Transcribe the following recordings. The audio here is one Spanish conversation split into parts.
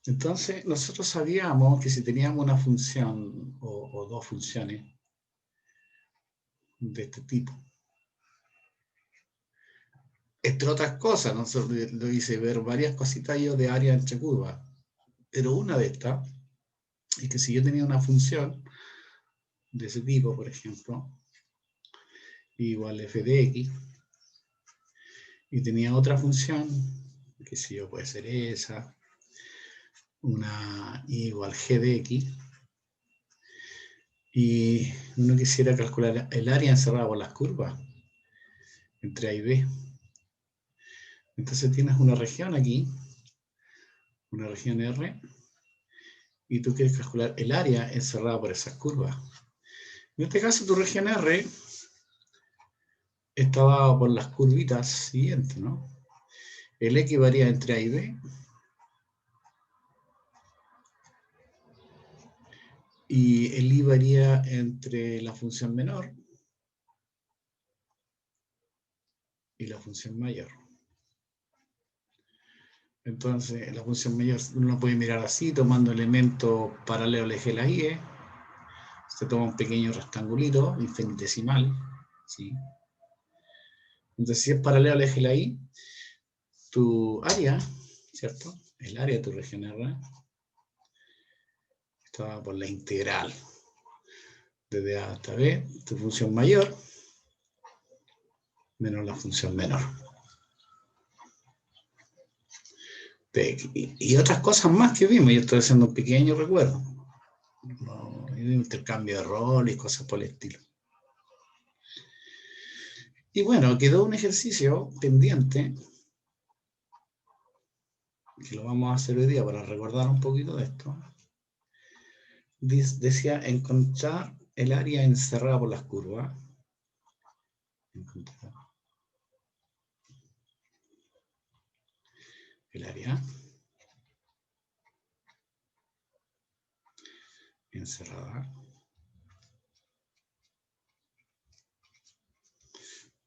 Entonces, nosotros sabíamos que si teníamos una función o dos funciones de este tipo, entre otras cosas, nosotros lo hice ver varias cositas yo de área entre curvas, pero una de estas es que si yo tenía una función de ese tipo, por ejemplo, igual f de x, y tenía otra función, que si yo puede ser esa, una igual g de x, y uno quisiera calcular el área encerrada por las curvas entre A y B. Entonces tienes una región aquí, una región R, y tú quieres calcular el área encerrada por esas curvas. En este caso, tu región R está dada por las curvitas siguientes, ¿no? El X varía entre A y B, y el Y varía entre la función menor y la función mayor. Entonces, la función mayor uno puede mirar así, tomando elementos paralelos al eje de la Y. Se toma un pequeño rectangulito infinitesimal, ¿sí? Entonces, si es paralelo al eje de la Y, tu área, ¿cierto? El área de tu región R está por la integral desde A hasta B, tu función mayor menos la función menor. Y otras cosas más que vimos, yo estoy haciendo un pequeño recuerdo. ¿No? Intercambio de roles y cosas por el estilo. Y bueno, quedó un ejercicio pendiente, que lo vamos a hacer hoy día para recordar un poquito de esto. Decía encontrar el área encerrada por las curvas. Encontrar el área encerrada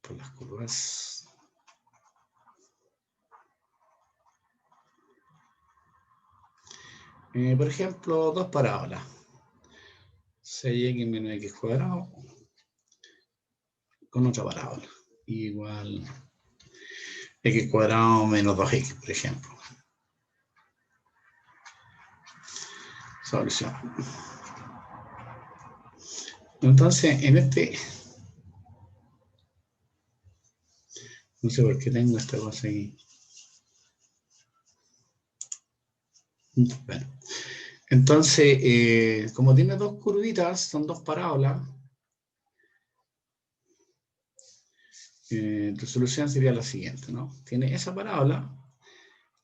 por las curvas. Por ejemplo, dos parábolas. 6x menos x cuadrado con otra parábola. Igual x cuadrado menos 2x, por ejemplo. Solución. Entonces, en este... No sé por qué tengo esta cosa aquí. Bueno. Entonces, como tiene dos curvitas, son dos parábolas, tu solución sería la siguiente, ¿no? Tiene esa parábola,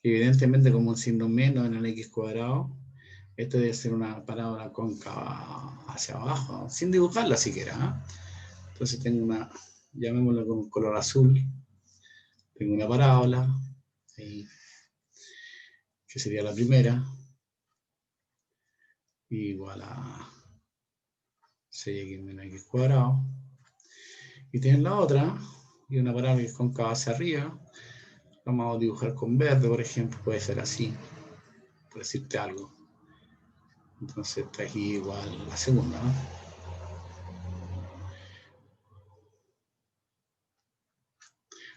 evidentemente como un signo menos en el x cuadrado, esto debe ser una parábola cóncava hacia abajo, sin dibujarla siquiera, ¿eh? Entonces tengo una, llamémosla con color azul, tengo una parábola, ahí, que sería la primera, igual a 6x menos x cuadrado, y tienes la otra, y una parábola que es cóncava hacia arriba. Vamos a dibujar con verde, por ejemplo, puede ser así, por decirte algo. Entonces está aquí igual la segunda, ¿no?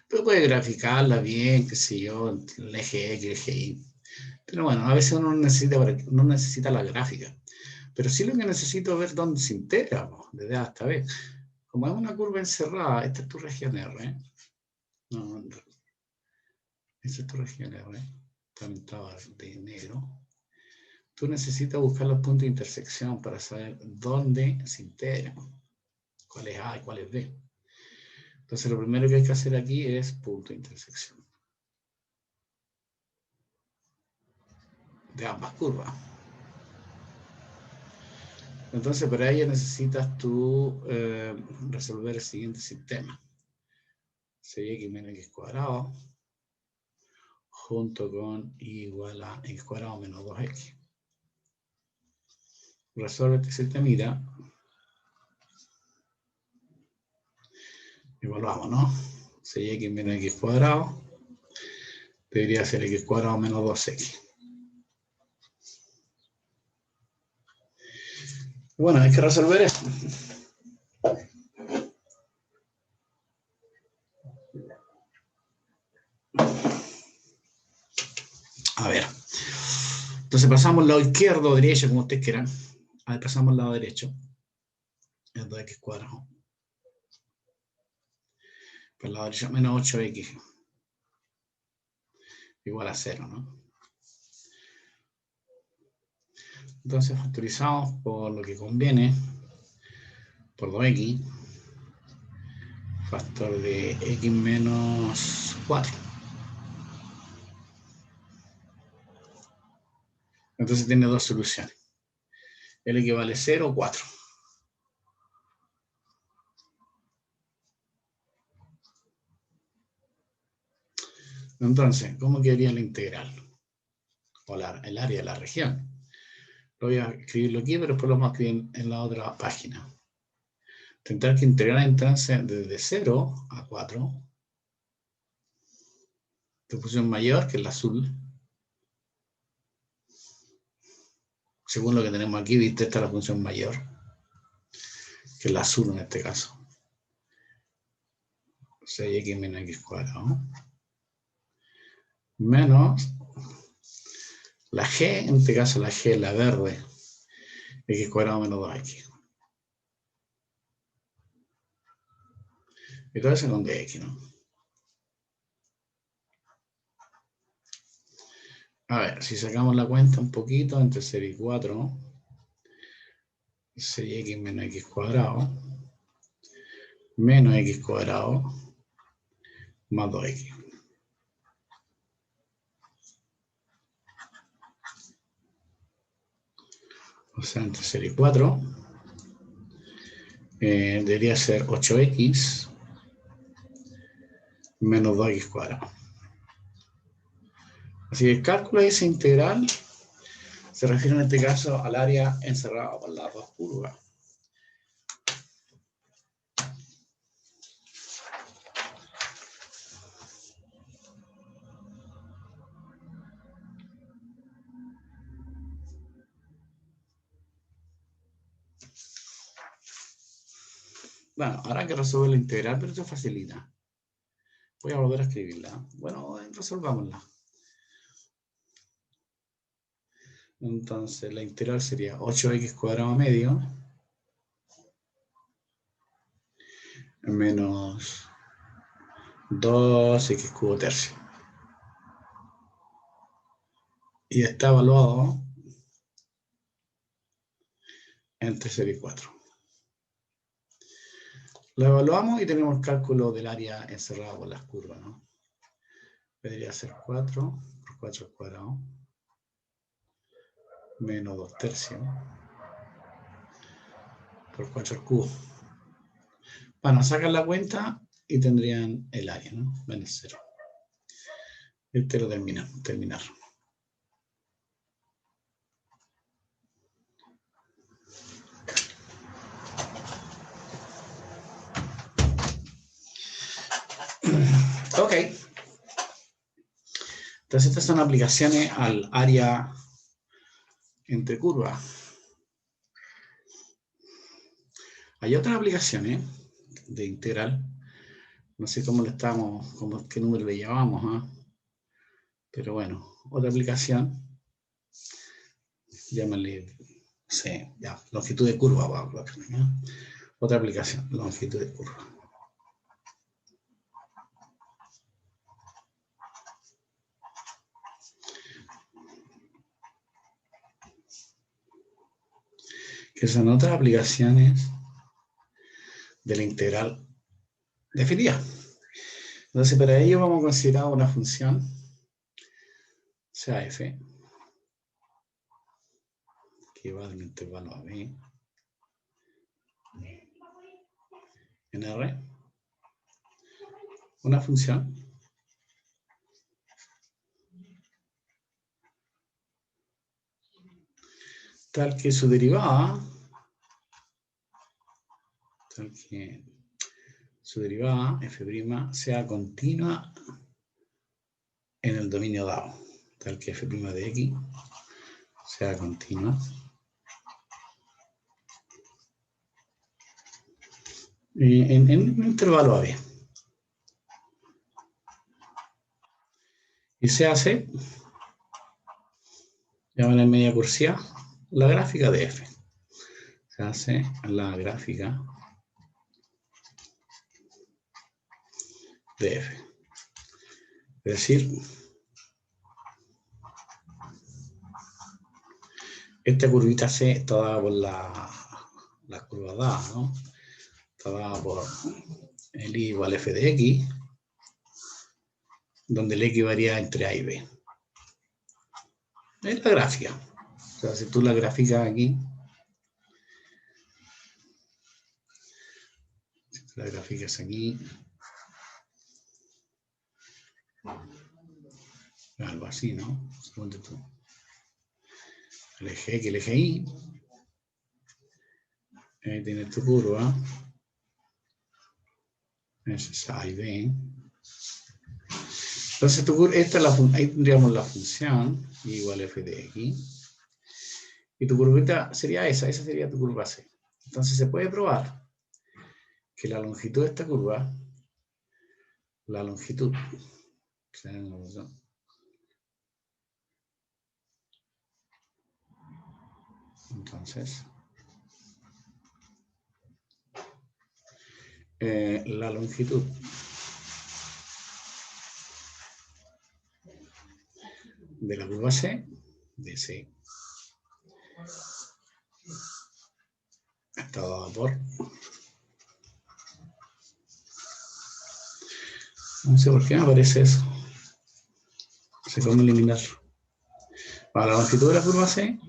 Pero puede graficarla bien, qué sé yo, el eje X, el eje Y. Pero bueno, a veces uno no necesita la gráfica. Pero sí lo que necesito es ver dónde se integra, ¿no? Desde A hasta B. Como es una curva encerrada, esta es tu región R, ¿eh? No, esta es tu región R, también estaba de negro. Tú necesitas buscar los puntos de intersección para saber dónde se integran, cuál es A y cuál es B. Entonces lo primero que hay que hacer aquí es punto de intersección de ambas curvas. Entonces para ello necesitas tú resolver el siguiente sistema. 6x menos x cuadrado junto con y igual a x cuadrado menos 2x. Resuelve este sistemita. Evaluamos, ¿no? 6x menos x cuadrado debería ser x cuadrado menos 2x. Bueno, hay que resolver esto. A ver. Entonces pasamos al lado izquierdo o derecho, como ustedes quieran. Ahí pasamos al lado derecho. Es 2x cuadrado. Por el lado derecho, menos 8x. Igual a 0, ¿no? Entonces factorizamos por lo que conviene. Por 2x. Factor de x menos 4. Entonces tiene dos soluciones. L equivale a 0 o 4. Entonces, ¿cómo quedaría la integral? O el área de la región. Lo voy a escribirlo aquí, pero después lo vamos a escribir en la otra página. Tendrá que integrar entonces desde 0 a 4. De función mayor, que es la azul. Según lo que tenemos aquí, viste, esta es la función mayor, que es la azul en este caso. 6x menos x cuadrado. Menos la g, en este caso la g, la verde, x cuadrado menos 2x. Y todo eso con dx, ¿no? A ver, si sacamos la cuenta un poquito, entre 0 y 4, 6x menos x cuadrado, menos x cuadrado, más 2x. O sea, entre 0 y 4, debería ser 8x menos 2x cuadrado. Así que el cálculo de esa integral se refiere en este caso al área encerrada por las dos curvas. Bueno, ahora hay que resolver la integral, pero esto facilita. Voy a volver a escribirla. Bueno, resolvámosla. Entonces, la integral sería 8x cuadrado medio menos 2x cubo tercio. Y está evaluado entre 0 y 4. Lo evaluamos y tenemos el cálculo del área encerrada por las curvas, ¿no? Debería ser 4 por 4 al cuadrado menos 2 tercios por 4 al cubo. Bueno, sacan la cuenta y tendrían el área, ¿no? Menos 0. Este lo terminar. Ok. Entonces estas son aplicaciones al área entre curvas. Hay otras aplicaciones de integral. No sé cómo le estamos, qué número le llamamos, ¿eh? Pero bueno, otra aplicación. Llámale, no sé, ya, longitud de curva. ¿Ya? Otra aplicación, longitud de curva. Que son otras aplicaciones de la integral definida. Entonces, para ello vamos a considerar una función, sea f, que va del intervalo a b, en R, una función tal que su derivada, f' sea continua en el dominio dado, tal que f' de x sea continua en un intervalo AB. Y se hace, llaman en media cursiva, la gráfica de F. Se hace la gráfica de F. Es decir, esta curvita C está dada por la curva dada, ¿no? Está dada por el I igual F de X, donde el X varía entre A y B. Es la gráfica. O sea, si tú la gráficas aquí, la gráficas aquí, algo así, ¿no? Suponte tú. El eje X, el eje Y, ahí tienes tu curva, esa es A y B. Entonces, esta es ahí tendríamos la función y igual f de x. Y tu curvita sería esa sería tu curva C. Entonces, se puede probar que la longitud de esta curva, la longitud, entonces, la longitud de la curva C, de C, está dada por, no sé por qué me aparece eso, no sé cómo eliminarlo. Para la longitud de la curva C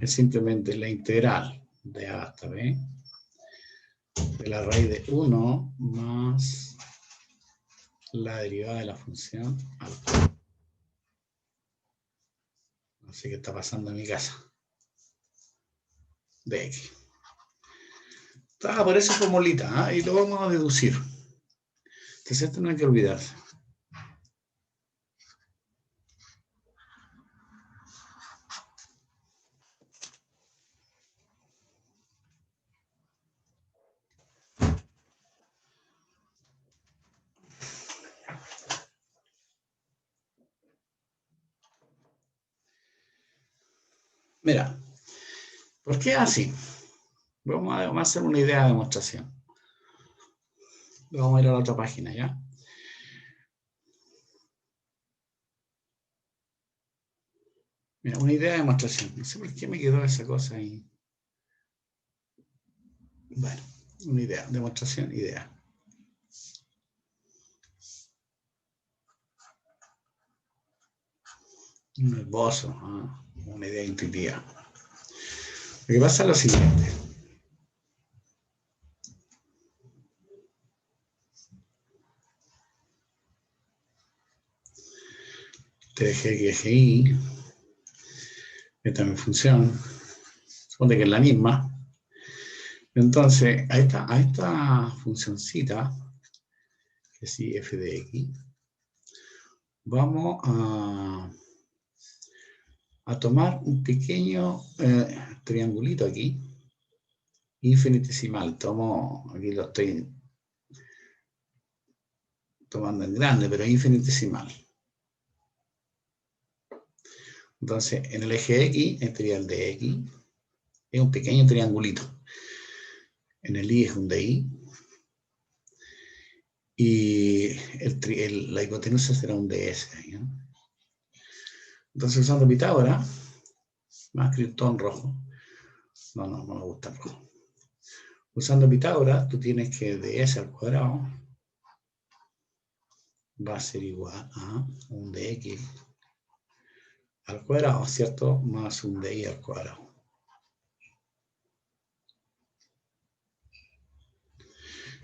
es simplemente la integral de A hasta B de la raíz de 1 más la derivada de la función alfa. No sé qué está pasando en mi casa. De X. Aparece formulita, ¿eh? Y lo vamos a deducir. Entonces esto no hay que olvidarse. Mira, ¿por qué así? Vamos a hacer una idea de demostración. Vamos a ir a la otra página, ¿ya? Mira, una idea de demostración. No sé por qué me quedó esa cosa ahí. Bueno, una idea, demostración, idea. Un esbozo, ¿eh? Una idea intuitiva. Lo que pasa es lo siguiente. Eje X, eje Y. Esta es mi función. Supone que es la misma. Entonces, a esta funcioncita, que es f de x, vamos a tomar un pequeño triangulito aquí, infinitesimal. Aquí lo estoy tomando en grande, pero infinitesimal. Entonces, en el eje X, este sería el de X, es un pequeño triangulito. En el Y es un de Y. Y la hipotenusa será un ds. ¿no? Entonces, usando Pitágoras, más escrito todo en rojo. No me gusta el rojo. Usando Pitágoras, tú tienes que ds al cuadrado va a ser igual a un dx al cuadrado, ¿cierto? Más un dy al cuadrado.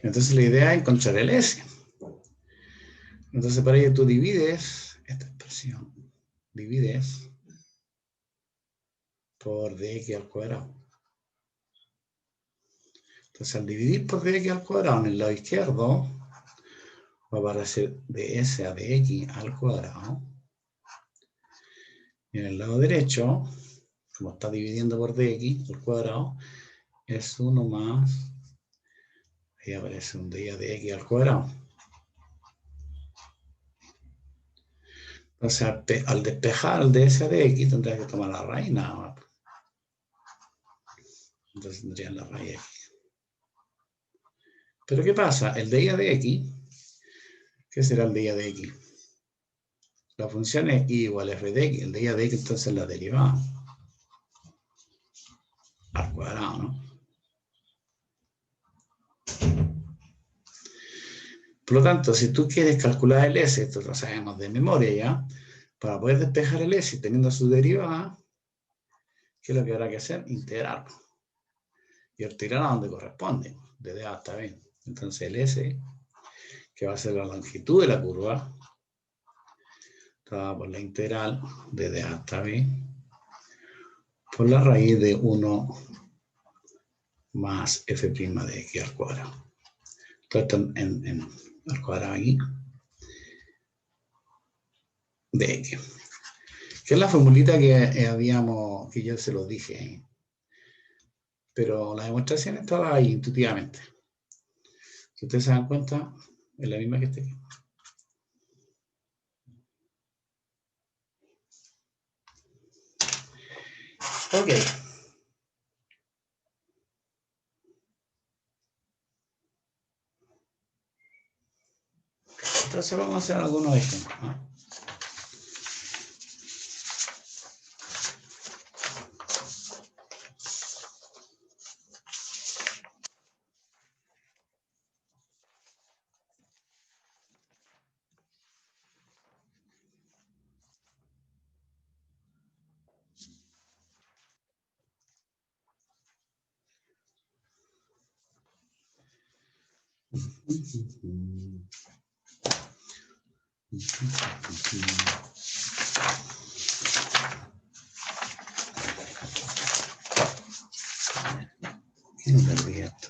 Entonces la idea es encontrar el s. Entonces para ello tú divides esta expresión, divides por dx al cuadrado. Entonces al dividir por dx al cuadrado en el lado izquierdo va a aparecer ds a dx al cuadrado. Y en el lado derecho, como está dividiendo por dx al cuadrado, es 1 más Ahí aparece un día de x al cuadrado. Entonces, al despejar el ds de x, tendrás que tomar la raíz nada más. Entonces tendrían la raíz x. Pero ¿qué pasa? El día de x, ¿qué será el día de x? La función es y igual a f de x. El día de x entonces es la derivada. Al cuadrado, ¿no? Por lo tanto, si tú quieres calcular el s, esto lo sabemos de memoria ya, para poder despejar el s teniendo su derivada, ¿qué es lo que habrá que hacer? Integrarlo. Y integrar a donde corresponde, desde A hasta B. Entonces el s, que va a ser la longitud de la curva, dada por la integral desde A hasta B, por la raíz de 1 más f' de x al cuadrado. Todo esto en al cuadrado aquí, de x. Que es la formulita que que yo se lo dije. Pero la demostración estaba ahí intuitivamente. Si ustedes se dan cuenta, es la misma que está aquí. Ok. Entonces vamos a hacer algunos ejemplos, ¿no? ¿Qué me perdí esto?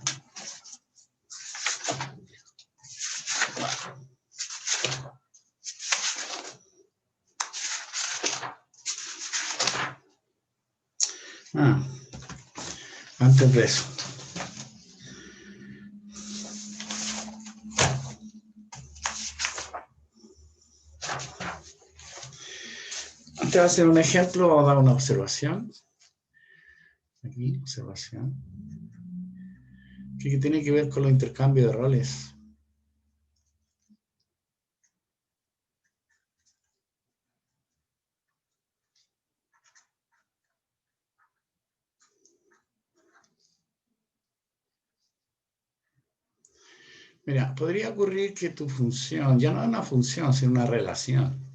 Antes de eso. Antes de hacer un ejemplo, vamos a dar una observación. Aquí, observación. Que tiene que ver con los intercambios de roles. Mira, podría ocurrir que tu función, ya no es una función, sino una relación.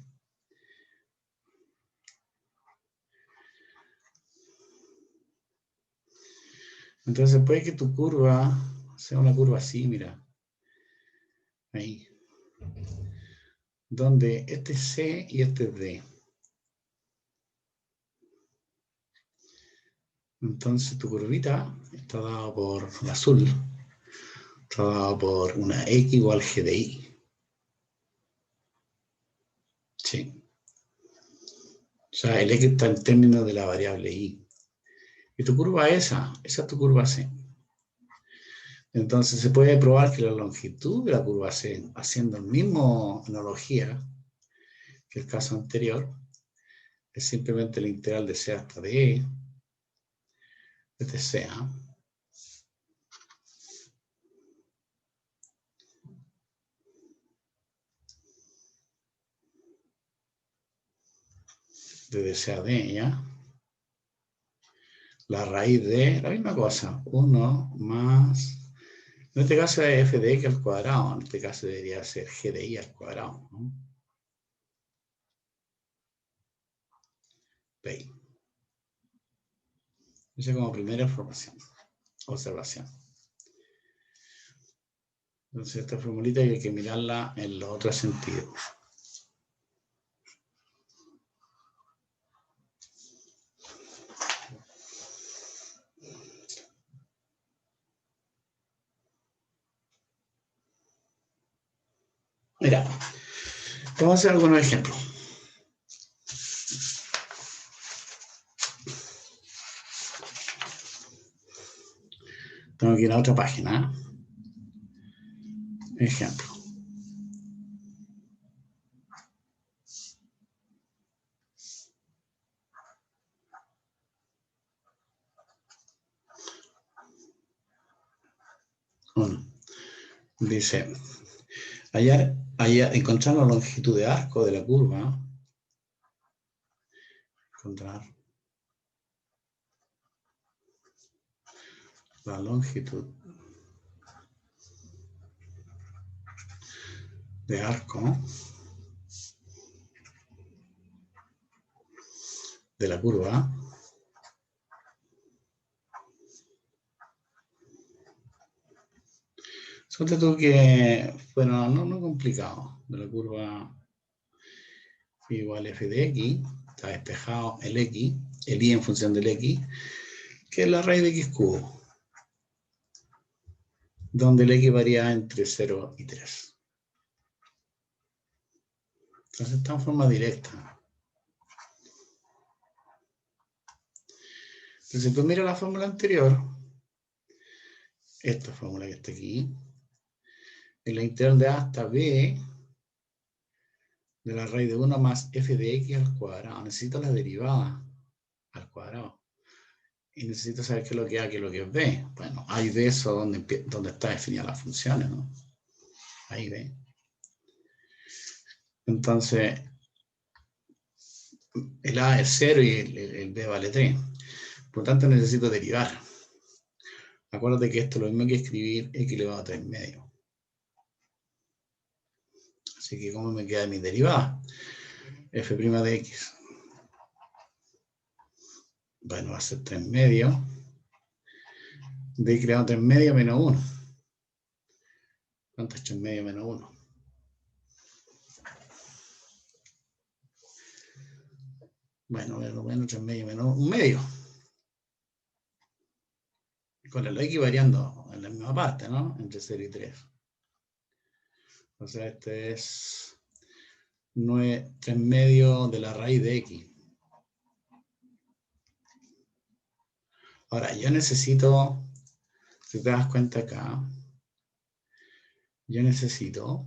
Entonces puede que tu curva sea una curva así, mira. Ahí. Donde este es C y este es D. Entonces tu curvita está dada por el azul. Está dada por una X igual G de I. Sí. O sea, el X está en términos de la variable Y. Y tu curva es esa es tu curva C. Entonces se puede probar que la longitud de la curva C, haciendo la misma analogía que el caso anterior, es simplemente la integral de C hasta D, desde C, desde C a D, ¿ya? La raíz de la misma cosa, 1 más, en este caso es f de x al cuadrado, en este caso debería ser g de y al cuadrado, ¿no? Veis. Esa como primera observación. Entonces esta formulita hay que mirarla en los otros sentidos. Mira, vamos a hacer algunos ejemplos. Tengo que ir a otra página. ejemplo. Uno. Dice, encontrar la longitud de arco de la curva. Encontrar la longitud de arco de la curva suerte tú que, bueno, no complicado, de la curva igual f de x, está despejado el x, el y en función del x, que es la raíz de x cubo, donde el x varía entre 0 y 3. Entonces está en forma directa. Entonces, si tú miras la fórmula anterior, esta fórmula que está aquí, en la integral de a hasta b de la raíz de 1 más f de x al cuadrado. Necesito la derivada al cuadrado. Y necesito saber qué es lo que a, qué es lo que es b. Bueno, hay de eso donde está definida las funciones, ¿no? Ahí b. Entonces, el a es 0 y el b vale 3. Por lo tanto, necesito derivar. Acuérdate que esto es lo mismo que escribir x elevado a 3 medios. Así que, ¿cómo me queda mi derivada? F' de x. Bueno, va a ser 3 medios. De x elevado a 3 medios menos 1. ¿Cuánto es 3 medios menos 1? Bueno, 3 medios menos 1 medio. Con el x variando en la misma parte, ¿no? Entre 0 y 3. O sea, este es 3 medios de la raíz de x. Ahora, yo necesito, si te das cuenta acá, yo necesito,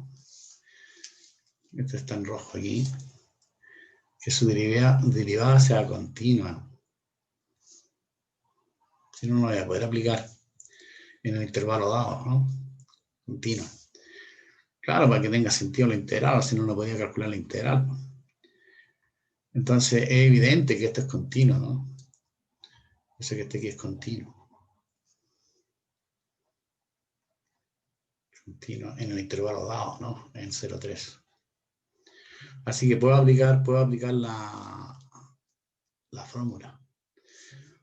este está en rojo aquí, que su derivada sea continua. Si no, no lo voy a poder aplicar en el intervalo dado, ¿no? Continua. Claro, para que tenga sentido la integral, si no, no podía calcular la integral. Entonces, es evidente que esto es continuo, ¿no? Yo sé que este aquí es continuo. Continuo en el intervalo dado, ¿no? En 0,3. Así que puedo aplicar la fórmula.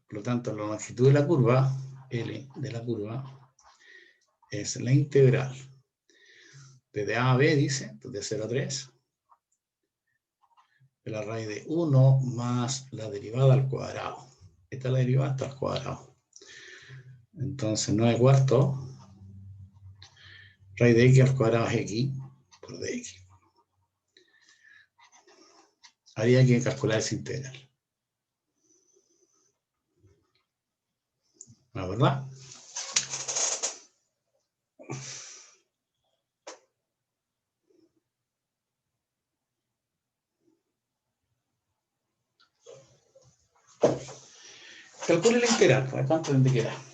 Por lo tanto, la longitud de la curva, L de la curva, es la integral desde A a B, dice, de 0 a 3, de la raíz de 1 más la derivada al cuadrado. Esta es la derivada hasta al cuadrado. Entonces, 9 cuartos, raíz de x al cuadrado es x por dx. Habría que calcular esa integral. ¿La verdad? Calcule la integral, ¿para cuánto tendría que dar?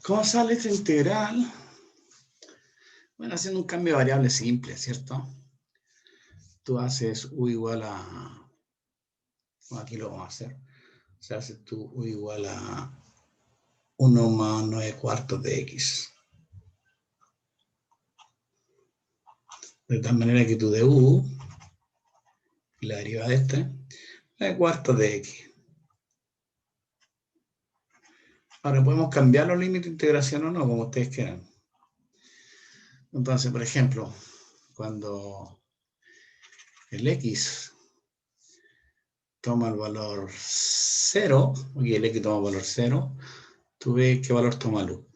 ¿Cómo sale esta integral? Bueno, haciendo un cambio de variable simple, ¿cierto? Tú haces u igual a... Aquí lo vamos a hacer. O sea, haces tú u igual a 1 más 9 cuartos de x. De tal manera que tu de u, la derivada de este, 9 cuartos de x. Ahora podemos cambiar los límites de integración o no, como ustedes quieran. Entonces, por ejemplo, cuando el x toma el valor 0, y el x toma el valor 0, tú ves qué valor toma el u.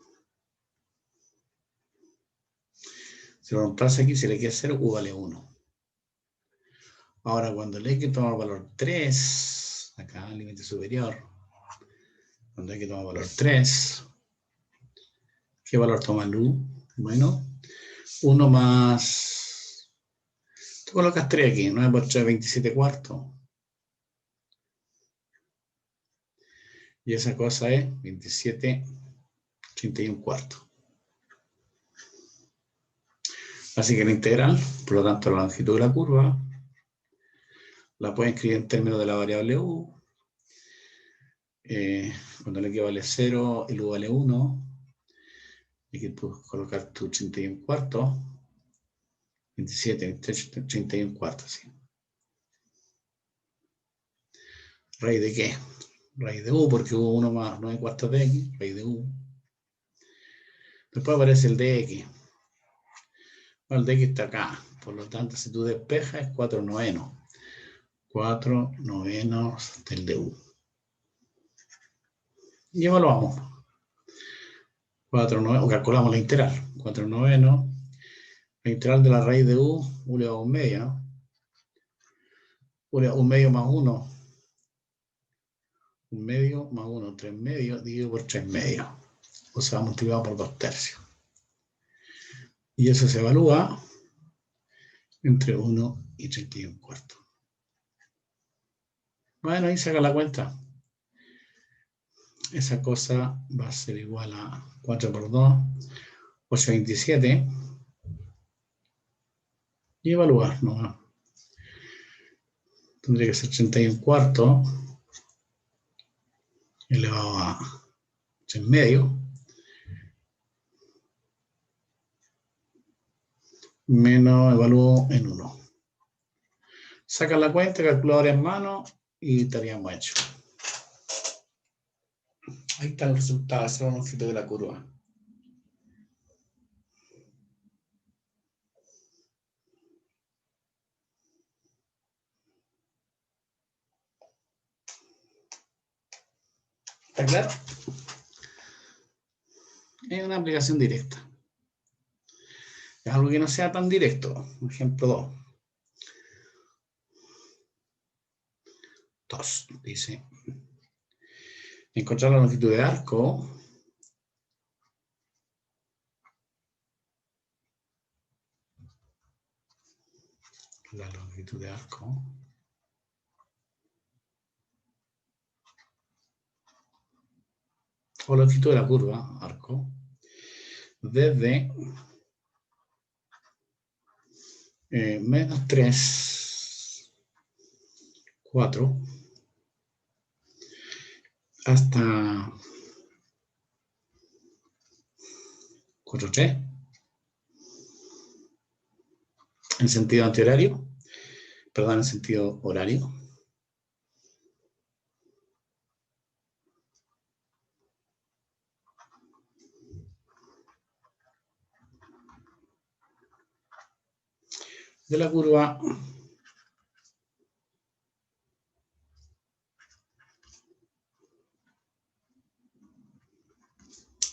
Si lo reemplaza aquí, si le queda 0, u vale 1. Ahora, cuando el x toma el valor 3, acá el límite superior, cuando x toma el valor 3, ¿qué valor toma el u? Bueno, 1 más... Tú colocas 3 aquí, 9 por 3, 27 cuartos. Y esa cosa es 27, 81 cuartos. Así que la integral, por lo tanto, la longitud de la curva, la pueden escribir en términos de la variable u. Cuando el x vale 0, el u vale 1. Y aquí puedes colocar tu 81 cuartos. 27, 28, 31 cuartos. ¿Sí? ¿Raíz de qué? Raíz de u, porque hubo 1 más 9 cuartos de x, raíz de u. Después aparece el de x. Bueno, el de x está acá. Por lo tanto, si tú despejas, es 4 novenos. 4 novenos del de u. Y evaluamos. 4 novenos, o calculamos la integral. 4 novenos. La integral de la raíz de u elevado a un medio, ¿no? Un medio más 1. Un medio más 1, 3 medios, dividido por 3 medios. O sea, multiplicado por 2 tercios. Y eso se evalúa entre 1 y 31 cuartos. Bueno, ahí saca la cuenta. Esa cosa va a ser igual a 4 por 2, 827. Y evaluar, ¿no? Tendría que ser 31 cuartos elevado a 3 medios menos evalúo en 1. Saca la cuenta, calculadora en mano y estaríamos hechos. Ahí está el resultado, ese es la longitud de la curva. ¿Está claro? Es una aplicación directa. Es algo que no sea tan directo. Ejemplo 2. 2, dice. Encontrar la longitud de arco. La longitud de arco. O longitud de la curva, arco. Desde menos 3, 4 hasta 4, 3 en sentido antihorario, perdón, en sentido horario. De la curva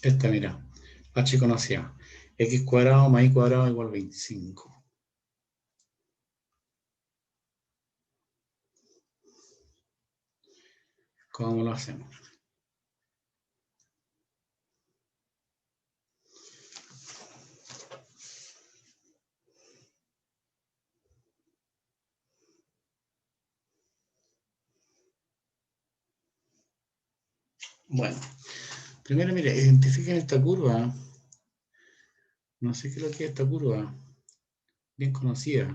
esta, mira, h conocida, x cuadrado más y cuadrado igual 25. ¿Cómo lo hacemos? Bueno, Primero, mire, identifiquen esta curva. No sé qué es lo que es esta curva. Bien conocida.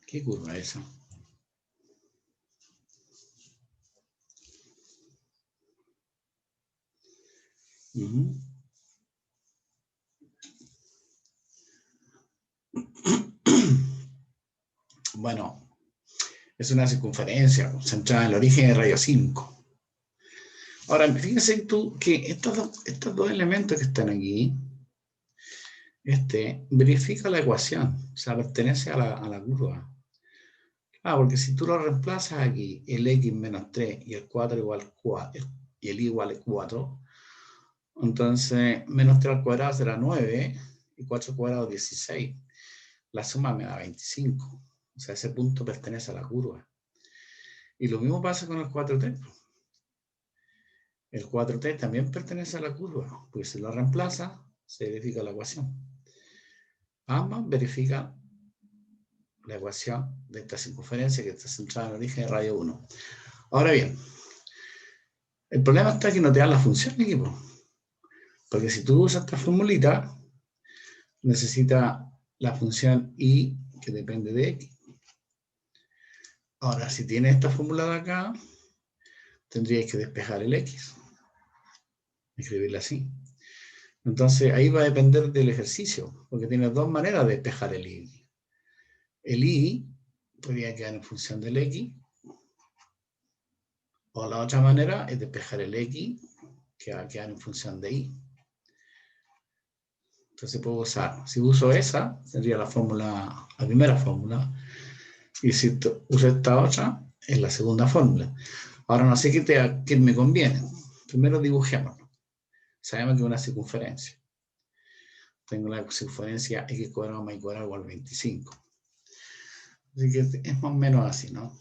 ¿Qué curva es esa? Uh-huh. Bueno, es una circunferencia centrada en el origen de rayo 5. Ahora, fíjense tú que estos dos elementos que están aquí, verifica la ecuación, o sea, pertenece a la curva. Ah, porque si tú lo reemplazas aquí, el x menos 3 y el 4 igual 4, y el y igual 4, entonces menos 3 al cuadrado será 9 y 4 al cuadrado 16. La suma me da 25. O sea, ese punto pertenece a la curva. Y lo mismo pasa con el 4t. El 4t también pertenece a la curva, porque si lo reemplaza, se verifica la ecuación. Ambas verifican la ecuación de esta circunferencia que está centrada en el origen de radio 1. Ahora bien, el problema está que no te dan la función, equipo. Porque si tú usas esta formulita, necesita la función y que depende de x. Ahora, si tienes esta fórmula de acá, tendríais que despejar el x. Escribirla así. Entonces, ahí va a depender del ejercicio, porque tienes dos maneras de despejar el y. El y podría quedar en función del x, o la otra manera es despejar el x, que va a quedar en función de y. Entonces puedo usar, si uso esa, tendría la fórmula, la primera fórmula, y si uso esta otra, es la segunda fórmula. Ahora no sé qué me conviene. Primero dibujémoslo. Sabemos que es una circunferencia. Tengo la circunferencia x cuadrado más y cuadrado igual a 25. Así que es más o menos así, ¿no?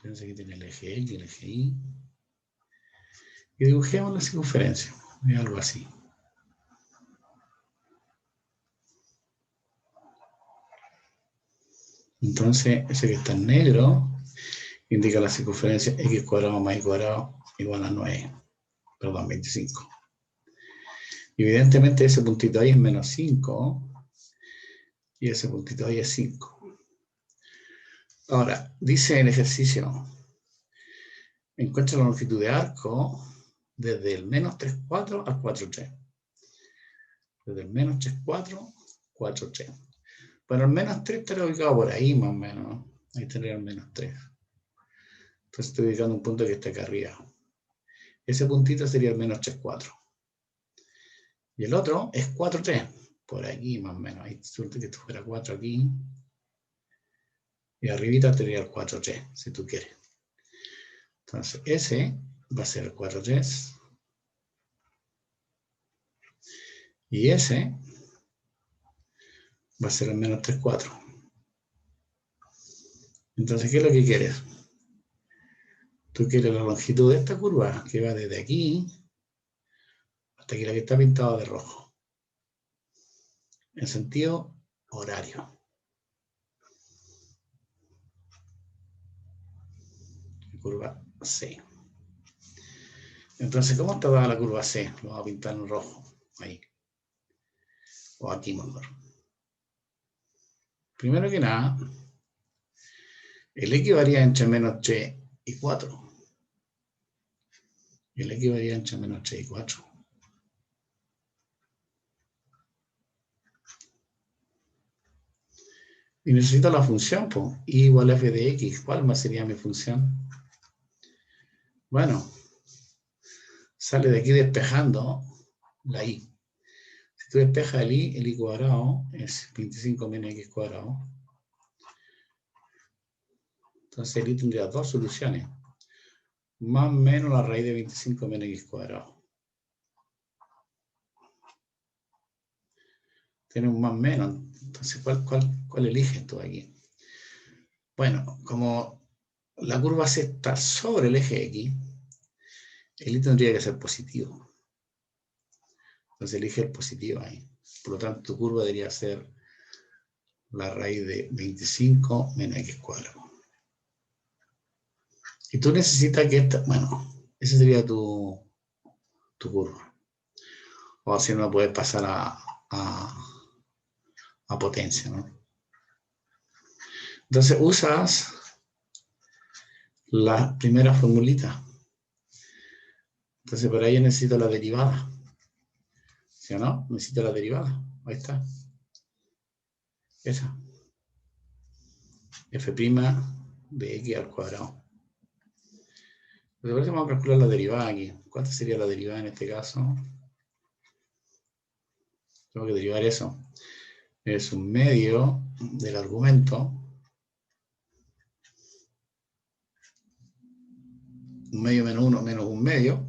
Fíjense que tiene el eje X y el eje Y. Y dibujemos la circunferencia. Algo así. Entonces, ese que está en negro indica la circunferencia x cuadrado más y cuadrado igual a 9. Perdón, 25. Evidentemente ese puntito ahí es menos 5 y ese puntito ahí es 5. Ahora, dice el ejercicio, encuentra la longitud de arco desde el menos 3,4 al 4,3. Desde el menos 3,4, 4,3. Bueno, el menos 3 estará ubicado por ahí más o menos. Ahí tendría el menos 3. Entonces estoy ubicando un punto que está acá arriba. Ese puntito sería el menos 3,4. Y el otro es 4,3. Por aquí más o menos. Ahí suerte que esto fuera 4 aquí. Y arribita tendría el 4,3, si tú quieres. Entonces ese va a ser el 4,3. Y ese va a ser el menos 3,4. Entonces, ¿qué es lo que quieres? Tú quieres la longitud de esta curva, que va desde aquí hasta aquí, la que está pintada de rojo. En sentido horario. Curva C. Entonces, ¿cómo está dada la curva C? Lo vamos a pintar en rojo. Ahí. O aquí mejor. Primero que nada, el X varía entre menos 3 y 4. El X varía entre menos 3 y 4. Y necesito la función, pues, y igual a f de x. ¿Cuál más sería mi función? Bueno, sale de aquí despejando la y. Si tú despejas el y cuadrado es 25 menos x cuadrado. Entonces el y tendría dos soluciones. Más o menos la raíz de 25 menos x cuadrado. Tiene un más o menos. Entonces, ¿cuál eliges tú aquí? Bueno, como la curva C está sobre el eje X, el Y tendría que ser positivo. Entonces elige el positivo ahí. Por lo tanto, tu curva debería ser la raíz de 25 menos X cuadrado. Y tú necesitas que esta, bueno, esa sería tu curva. O si no, puedes pasar a potencia, ¿no? Entonces usas la primera formulita. Entonces para ello necesito la derivada. ¿Sí o no? Necesito la derivada. Ahí está. Esa. F' de X al cuadrado. Entonces vamos a calcular la derivada aquí. ¿Cuánto sería la derivada en este caso? Tengo que derivar eso. Es un medio del argumento. Un medio menos 1 menos un medio.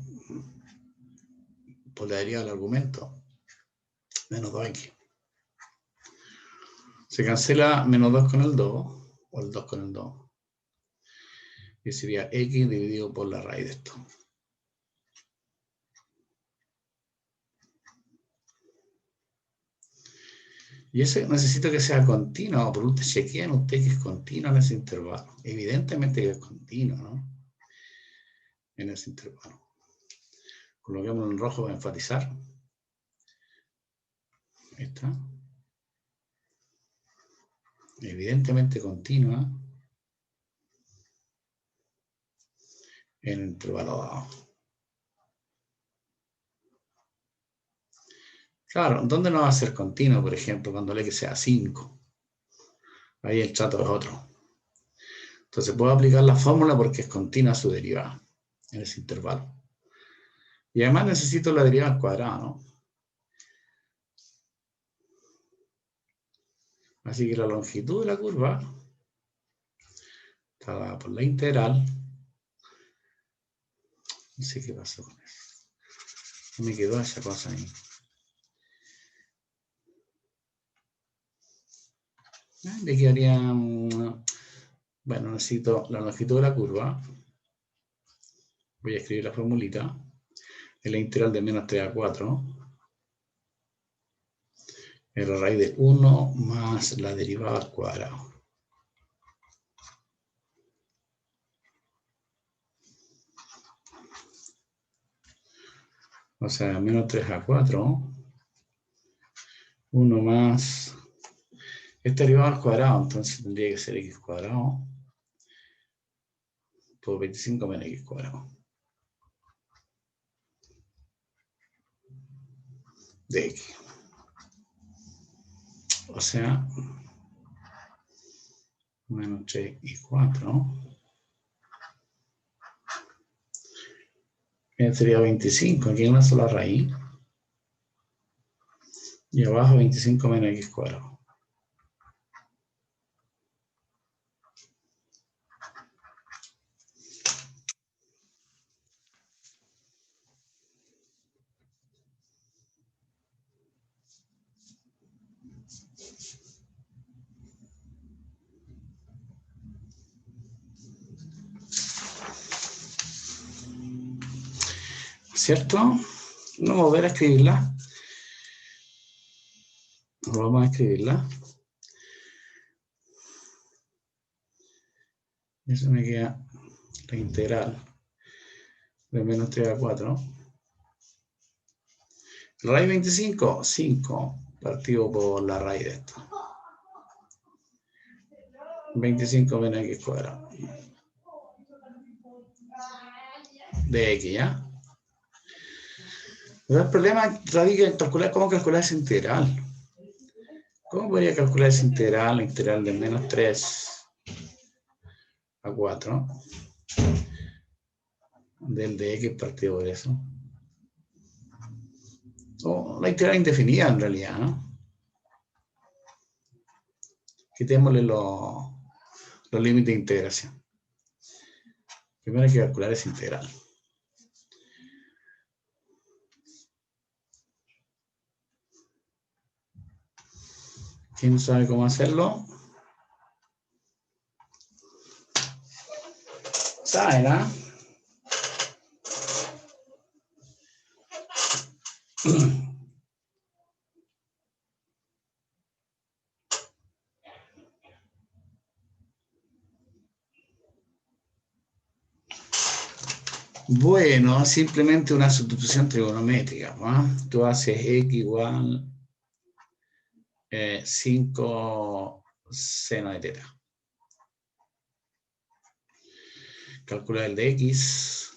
Por la derivada del argumento. Menos 2x. Se cancela menos 2 con el 2. O el 2 con el 2. Y sería x dividido por la raíz de esto. Y ese necesito que sea continuo. Por último, chequeen ustedes que es continuo en ese intervalo. Evidentemente que es continuo, ¿no? En ese intervalo. Coloquémoslo en rojo para enfatizar. Ahí está. Evidentemente continua en el intervalo dado. Claro, ¿dónde no va a ser continuo? Por ejemplo, cuando el x sea 5. Ahí el trato es otro. Entonces puedo aplicar la fórmula porque es continua su derivada en ese intervalo. Y además necesito la derivada al cuadrado, ¿no? Así que la longitud de la curva está dada por la integral. No sé qué pasó con eso. Me quedó esa cosa ahí. Le quedaría... Bueno, necesito la longitud de la curva. Voy a escribir la formulita. Es la integral de menos 3 a 4. Es la raíz de 1 más la derivada al cuadrado. O sea, menos 3 a 4. 1 más... Esta derivada al cuadrado, entonces tendría que ser x cuadrado por 25 menos x cuadrado. De x. O sea, menos 3 y 4. Sería 25, aquí hay una sola raíz. Y abajo 25 menos x cuadrado. ¿Cierto? Vamos a volver a escribirla. Vamos a escribirla. Eso me queda la integral de menos 3 a 4. Raíz 25, 5 partido por la raíz de esto. 25 menos x cuadrado. De x, ¿ya? Pero el problema radica en calcular cómo calcular esa integral. ¿Cómo podría calcular esa integral? La integral de menos 3 a 4 del de x partido por eso. O la integral indefinida en realidad, ¿no? Quitémosle los límites de integración. Primero hay que calcular esa integral. ¿Quién sabe cómo hacerlo? saben, ¿ah? Bueno, simplemente una sustitución trigonométrica, ¿no? Tú haces x igual 5 seno de teta. Calcular el de x.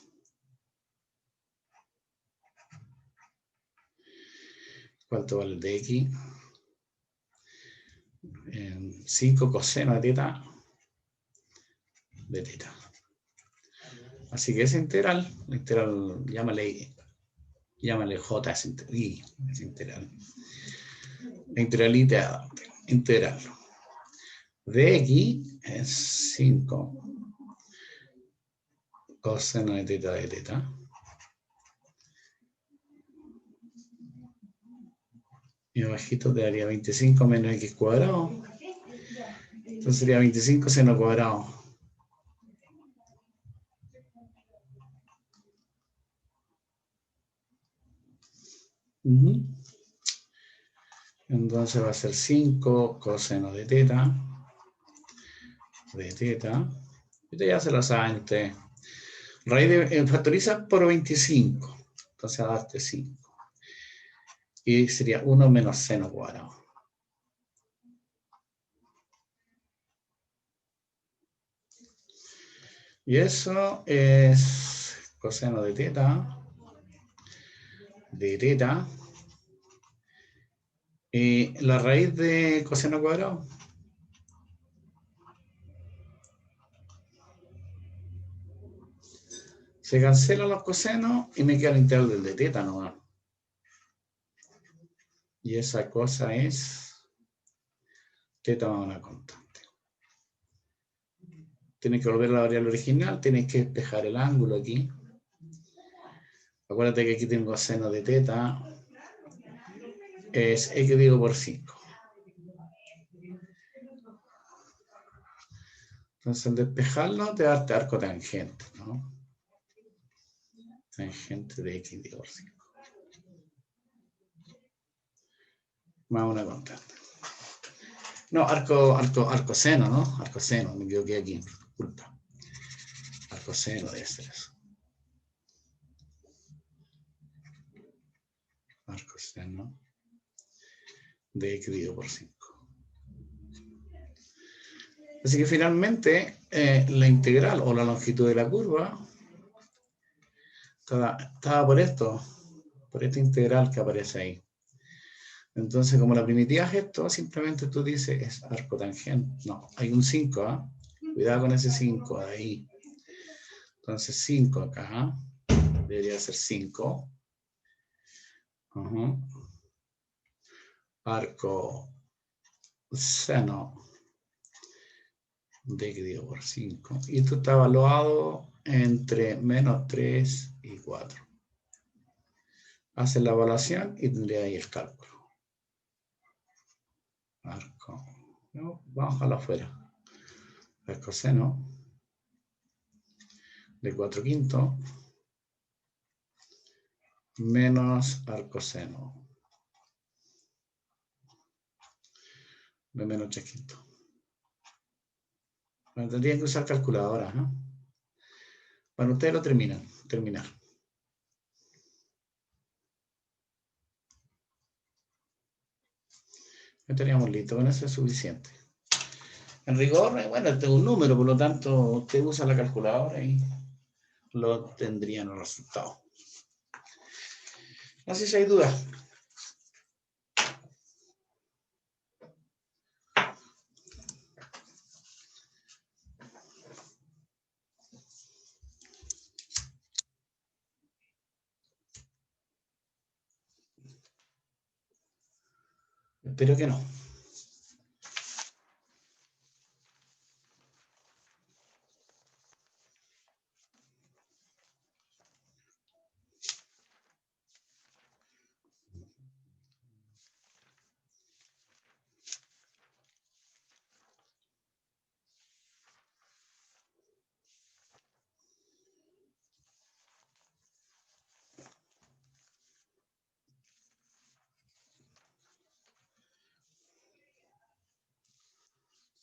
¿Cuánto vale el de x? 5 coseno de teta de teta. Así que esa integral, llámale j, es integral. La integral de x es 5 coseno de teta. Y abajito te daría 25 menos x cuadrado. Entonces sería 25 seno cuadrado. Entonces va a ser 5 coseno de teta. Esto ya se lo saben ustedes. Raíz de factoriza por 25. Entonces va a darte 5. Y sería 1 menos seno cuadrado. Y eso es coseno de teta. Y la raíz de coseno cuadrado. Se cancelan los cosenos y me queda el integral del de teta nomás. Y esa cosa es teta más una constante. Tienes que volver a la variable original, tienes que despejar el ángulo aquí. Acuérdate que aquí tengo seno de teta. Es x dividido por 5. Entonces, al despejarlo, te da este arco tangente, ¿no? Tangente de x dividido por 5. Más una constante. No, arco seno, ¿no? Arco seno, me equivoqué aquí, disculpa. Arco seno debe ser eso. Arco seno de x dividido por 5. Así que finalmente la integral o la longitud de la curva estaba por esto, por esta integral que aparece ahí. Entonces, como la primitiva es esto, simplemente tú dices es arco tangente. No, hay un 5, ¿ah? Cuidado con ese 5 ahí. Entonces, 5 acá. Debería ser 5. Arco seno de x dividido por 5. Y esto está evaluado entre menos 3 y 4. Haces la evaluación y tendría ahí el cálculo. Arco. No, vamos a dejarlo afuera. Arco seno de 4 quintos menos arco seno de menos 3 quintos. Bueno, tendrían que usar calculadora, ¿no? Bueno, ustedes lo terminar. Ya teníamos listo, con eso es suficiente. En rigor, bueno, este es un número, por lo tanto, usted usa la calculadora y lo tendrían los resultados. No sé si hay dudas. Espero que no.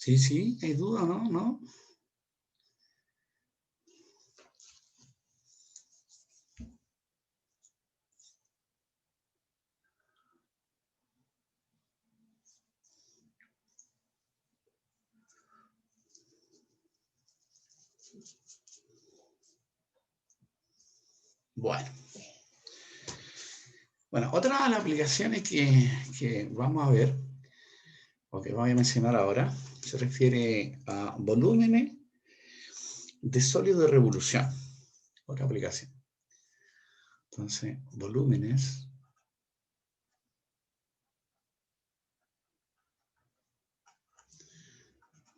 Sí, sí, hay duda, ¿no? ¿No? Bueno. Bueno, otra de las aplicaciones que vamos a ver, o que voy a mencionar ahora, se refiere a volúmenes de sólido de revolución. Otra aplicación. Entonces, volúmenes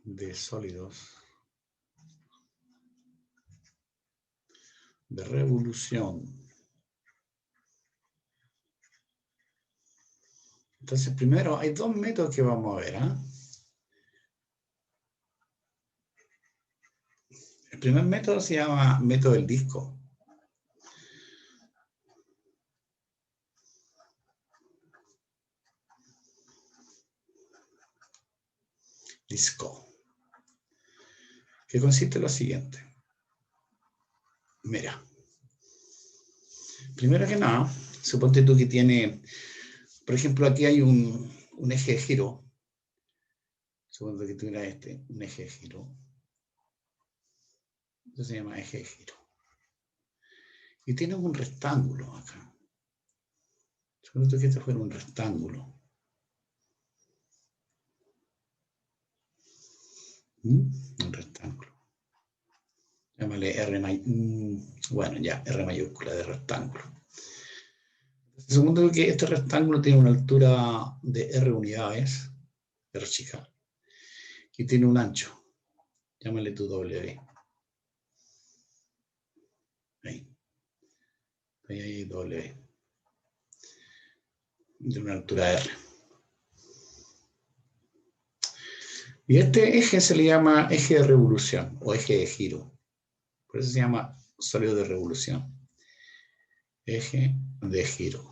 de sólidos de revolución. Entonces, primero, hay dos métodos que vamos a ver. El primer método se llama método del disco. Disco. Que consiste en lo siguiente. Mira. Primero que nada, suponte tú que tiene, por ejemplo, aquí hay un eje de giro. Suponte que tuviera un eje de giro. Eso se llama eje de giro. Y tiene un rectángulo acá. Suponte que este fuera un rectángulo. Un rectángulo. Llámale R bueno, ya, R mayúscula de rectángulo. Segundo que este rectángulo tiene una altura de R unidades, R chica, y tiene un ancho. Llámale tu W. Ahí. Ahí W. De una altura R. Y este eje se le llama eje de revolución o eje de giro. Por eso se llama sólido de revolución. Eje de giro.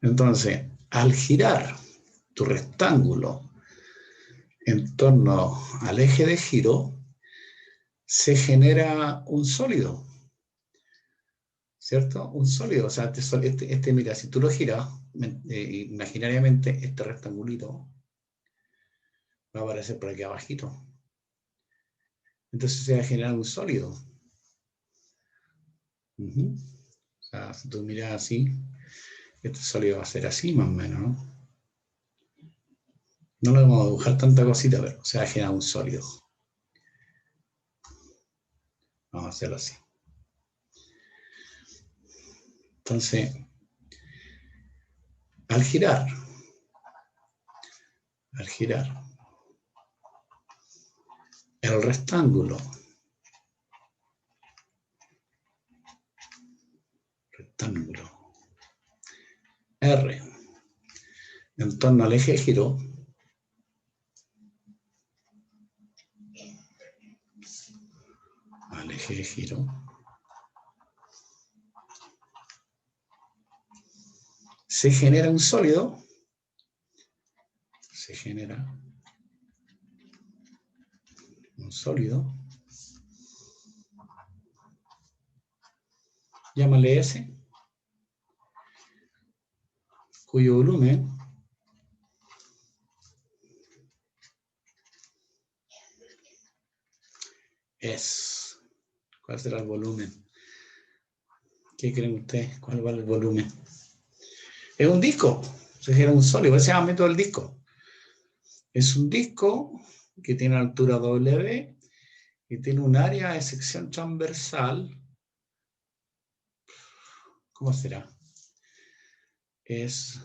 Entonces, al girar tu rectángulo en torno al eje de giro, se genera un sólido, ¿cierto? Un sólido. O sea, mira, si tú lo giras, imaginariamente este rectangulito va a aparecer por aquí abajito. Entonces se va a generar un sólido. O sea, si tú miras así, este sólido va a ser así más o menos, ¿no? No le vamos a dibujar tanta cosita, pero se va a generar un sólido. Vamos a hacerlo así. Entonces, al girar, el rectángulo R en torno al eje de giro, se genera un sólido, llámale S, cuyo volumen es, ¿cuál será el volumen? ¿Qué creen ustedes? ¿Cuál va el volumen? Es un disco, se genera un sólido, ese se llama método del disco. Es un disco que tiene altura W y tiene un área de sección transversal. ¿Cómo será? Es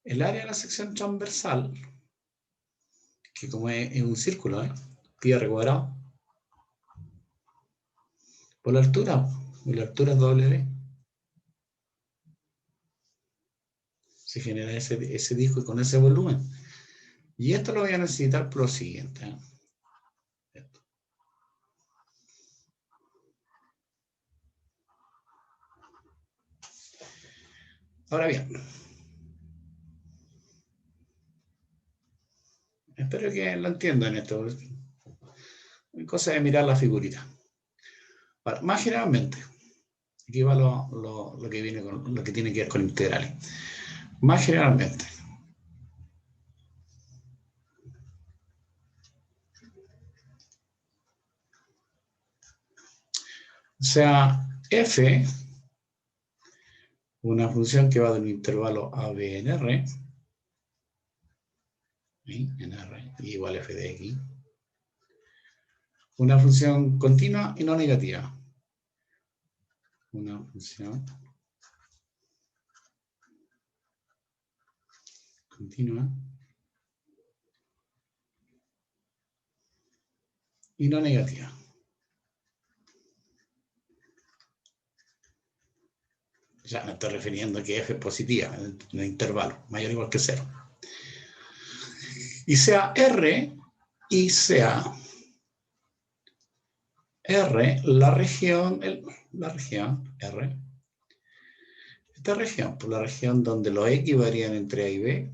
el área de la sección transversal, que como es un círculo, pi r cuadrado, por la altura es W. Se genera ese disco y con ese volumen. Y esto lo voy a necesitar por lo siguiente. Ahora bien, Espero que lo entiendan esto. Cosa de mirar la figurita. Ahora, más generalmente, aquí va lo que viene con lo que tiene que ver con integrales. Más generalmente, o sea, f, una función que va de un intervalo a b en R, en R, igual f de x, una función continua y no negativa. Una función continua y no negativa. Ya me estoy refiriendo a que f es positiva en el intervalo, mayor o igual que 0. Y sea R y sea R, la región R, esta región, por la región donde los X varían entre A y B,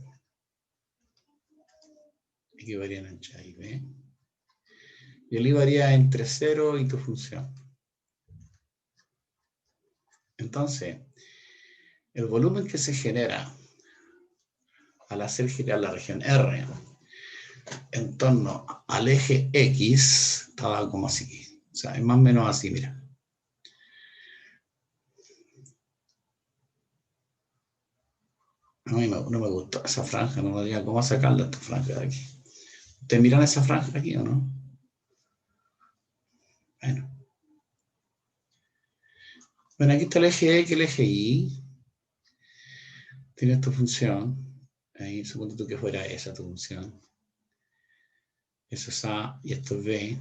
X varían entre A y B, y el Y varía entre 0 y tu función. Entonces, el volumen que se genera al hacer girar la región R en torno al eje X, estaba como así, o sea, es más o menos así, mira. A mí no me gustó esa franja, no me diga cómo sacarla esta franja de aquí. ¿Ustedes miran esa franja aquí o no? Bueno. Bueno, aquí está el eje X, el eje Y. Tienes tu función. Ahí, supongo tú que fuera esa tu función. Eso es A y esto es B.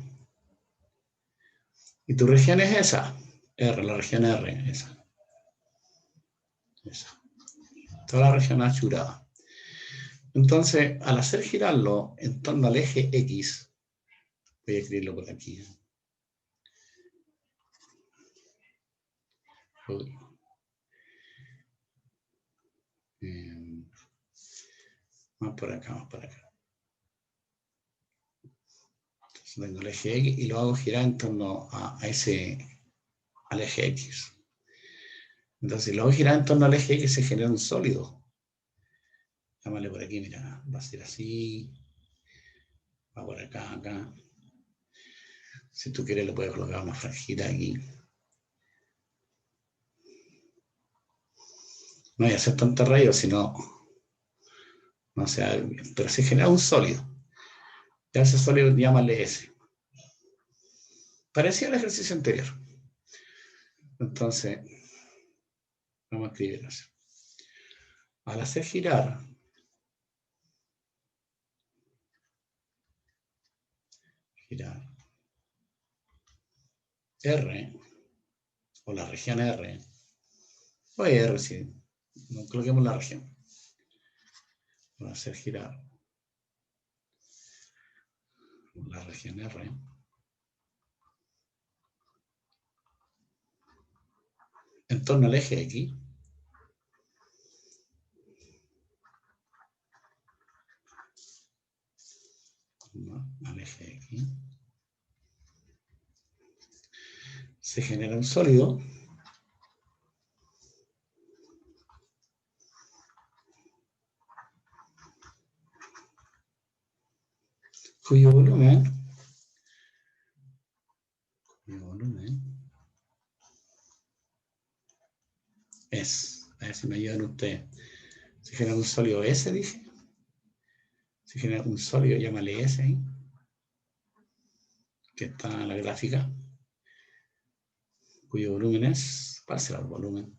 Y tu región es esa. R, la región R, esa. Esa. Toda la región achurada. Entonces, al hacer girarlo en torno al eje X, voy a escribirlo por aquí. Más por acá, más por acá. Entonces tengo el eje X y lo hago girar en torno al eje X. Entonces, si lo hago girar en torno al eje X, se genera un sólido. Llámale por aquí, mira, va a ser así. Va por acá, acá. Si tú quieres, le puedes colocar una franjita aquí. No voy a hacer tanto rayo, sino, no sé, pero se genera un sólido. Ya ese sólido, llámale S. Parecía el ejercicio anterior. Entonces, vamos a escribir eso. Al hacer girar R, o la región R, o R, si no coloquemos la región. Al hacer girar la región R, en torno al eje X, ¿no? Al eje X, se genera un sólido cuyo volumen es, a ver si me ayudan ustedes, se genera un sólido S, dije, se genera un sólido, llámale S ahí, que está en la gráfica, cuyo volumen es, ¿cuál será el volumen?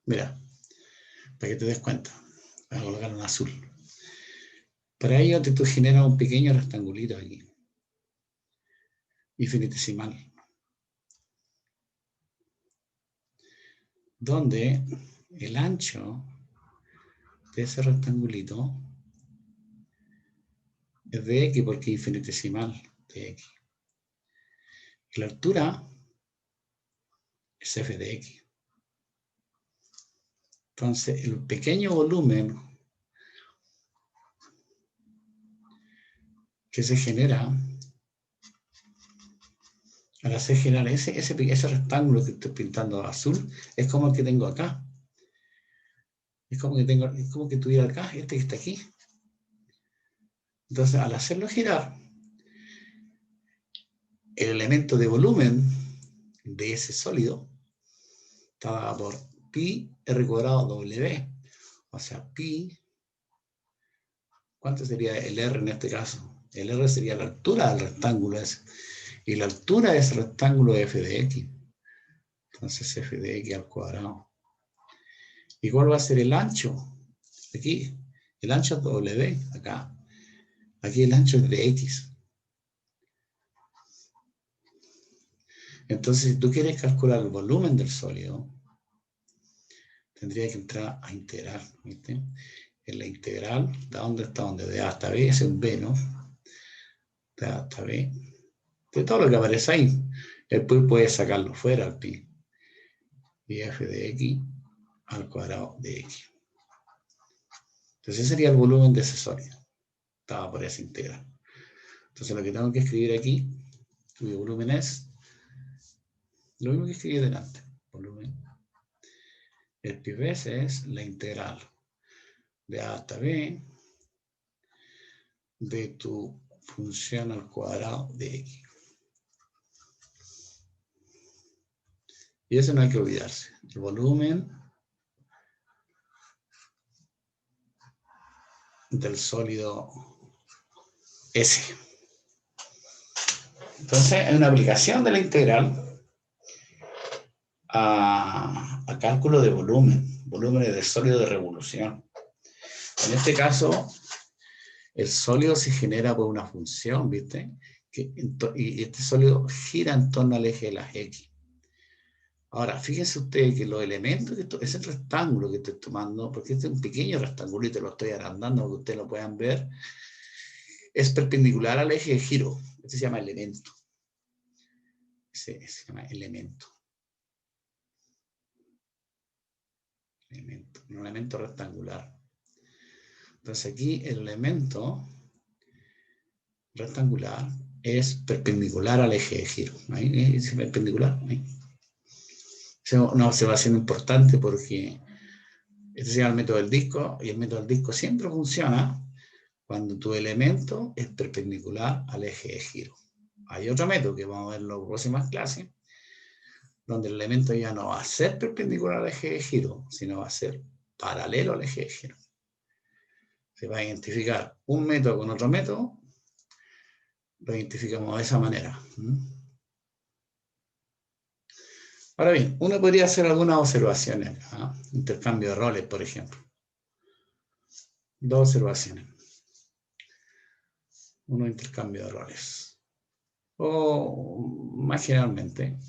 Mira, para que te des cuenta, voy a colocar un azul. Para ello tú generas un pequeño rectangulito aquí, infinitesimal, donde el ancho de ese rectangulito es de X porque es infinitesimal de X. Y la altura es F de X. Entonces, el pequeño volumen que se genera al hacer generar ese rectángulo que estoy pintando azul, es como el que tengo acá. Es como que tuviera acá, este que está aquí. Entonces, al hacerlo girar, el elemento de volumen de ese sólido está dado por pi r cuadrado w. O sea, pi, ¿cuánto sería el r en este caso? El r sería la altura del rectángulo ese. Y la altura de ese rectángulo es f de x. Entonces, f de x al cuadrado. ¿Y cuál va a ser el ancho? Aquí, el ancho es w, acá. Aquí el ancho es de x. Entonces, si tú quieres calcular el volumen del sólido, tendría que entrar a integrar, ¿viste? En la integral, ¿de dónde está? ¿Dónde? De A hasta B, es un B, ¿no? De A hasta B. De todo lo que aparece ahí. Después puedes sacarlo fuera al pi. Y f de x al cuadrado de x. Entonces, ese sería el volumen de ese sólido. Estaba por esa integral. Entonces, lo que tengo que escribir aquí, cuyo volumen es lo mismo que escribí delante. Volumen. El pi veces es la integral de A hasta B de tu función al cuadrado de x. Y eso no hay que olvidarse. El volumen del sólido S. Entonces, hay una aplicación de la integral a cálculo de volúmenes del sólido de revolución. En este caso, el sólido se genera por una función, ¿viste? Y este sólido gira en torno al eje de las X. Ahora, fíjense ustedes que los elementos, ese rectángulo que estoy tomando, porque este es un pequeño rectángulo y te lo estoy agrandando para que ustedes lo puedan ver, es perpendicular al eje de giro. Este se llama elemento. Se llama elemento. Un elemento rectangular. Entonces aquí el elemento rectangular es perpendicular al eje de giro. Ahí es perpendicular. Ahí. Es una observación importante porque este se llama el método del disco y el método del disco siempre funciona cuando tu elemento es perpendicular al eje de giro. Hay otro método que vamos a ver en las próximas clases, donde el elemento ya no va a ser perpendicular al eje de giro, sino va a ser paralelo al eje de giro. Se va a identificar un método con otro método, lo identificamos de esa manera. Ahora bien, uno podría hacer algunas observaciones, ¿eh? Intercambio de roles, por ejemplo. Dos observaciones. Uno, intercambio de roles. O más generalmente,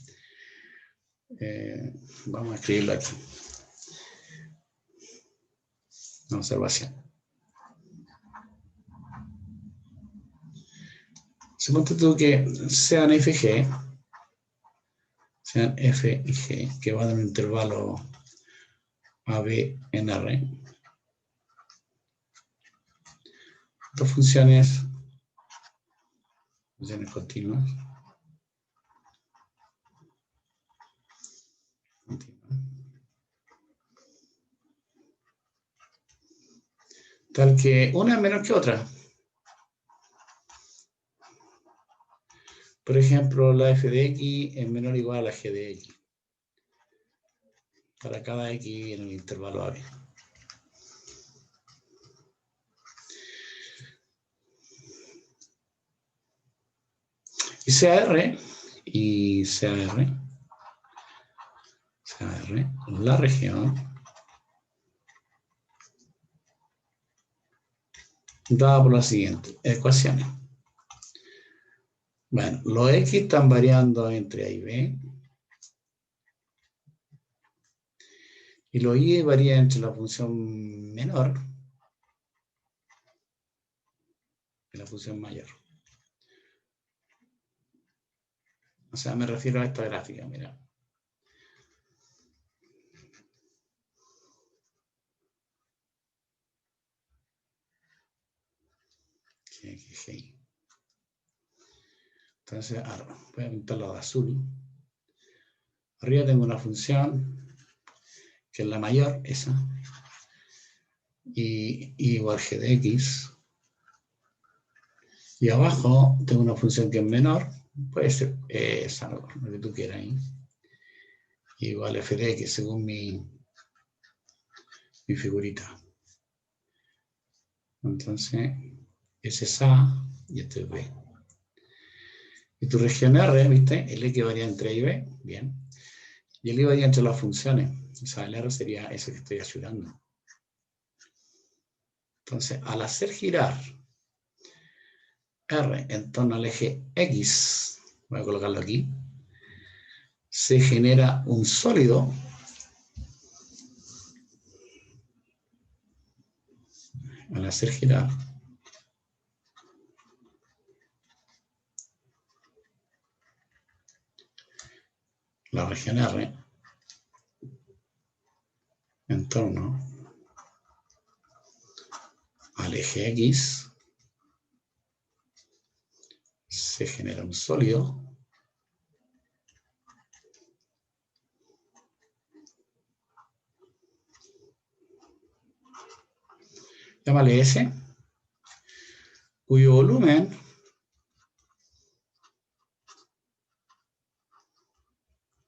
vamos a escribirlo aquí. Una observación. Suponte tú que sean f y g, que van en un intervalo AB en R. Dos funciones continuas. Tal que una es menor que otra. Por ejemplo, la f de x es menor o igual a la g de x. Para cada x en el intervalo AB. Y CR, la región dada por las siguientes ecuaciones. Bueno, los x están variando entre A y B. Y los y varían entre la función menor y la función mayor. O sea, me refiero a esta gráfica, mira. Entonces, ahora voy a pintarlo de azul. Arriba tengo una función que es la mayor, esa, y igual g de x. Y abajo tengo una función que es menor, puede ser esa, lo que tú quieras ahí. Igual f de x según mi figurita. Entonces, ese es A y este es B. Y tu región R, ¿viste? El X varía entre A y B, bien. Y el I varía entre las funciones. O sea, el R sería ese que estoy ayudando. Entonces, al hacer girar R en torno al eje X, voy a colocarlo aquí, se genera un sólido al hacer girar la región R en torno al eje X, se genera un sólido llámale S, cuyo volumen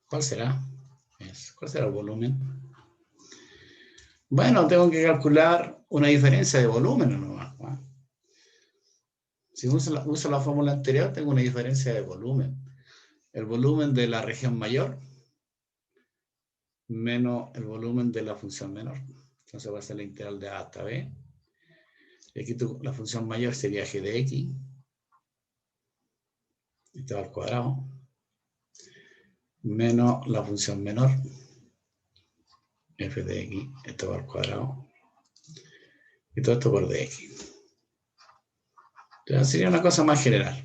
¿cuál será? ¿Cuál será el volumen? Bueno, tengo que calcular una diferencia de volumen nomás, ¿no? Si uso la fórmula anterior, tengo una diferencia de volumen. El volumen de la región mayor menos el volumen de la función menor. Entonces va a ser la integral de A hasta B. Y aquí la función mayor sería g de x. Esto va al cuadrado. Menos la función menor. F de x. Esto va al cuadrado. Y todo esto por dx. Entonces sería una cosa más general.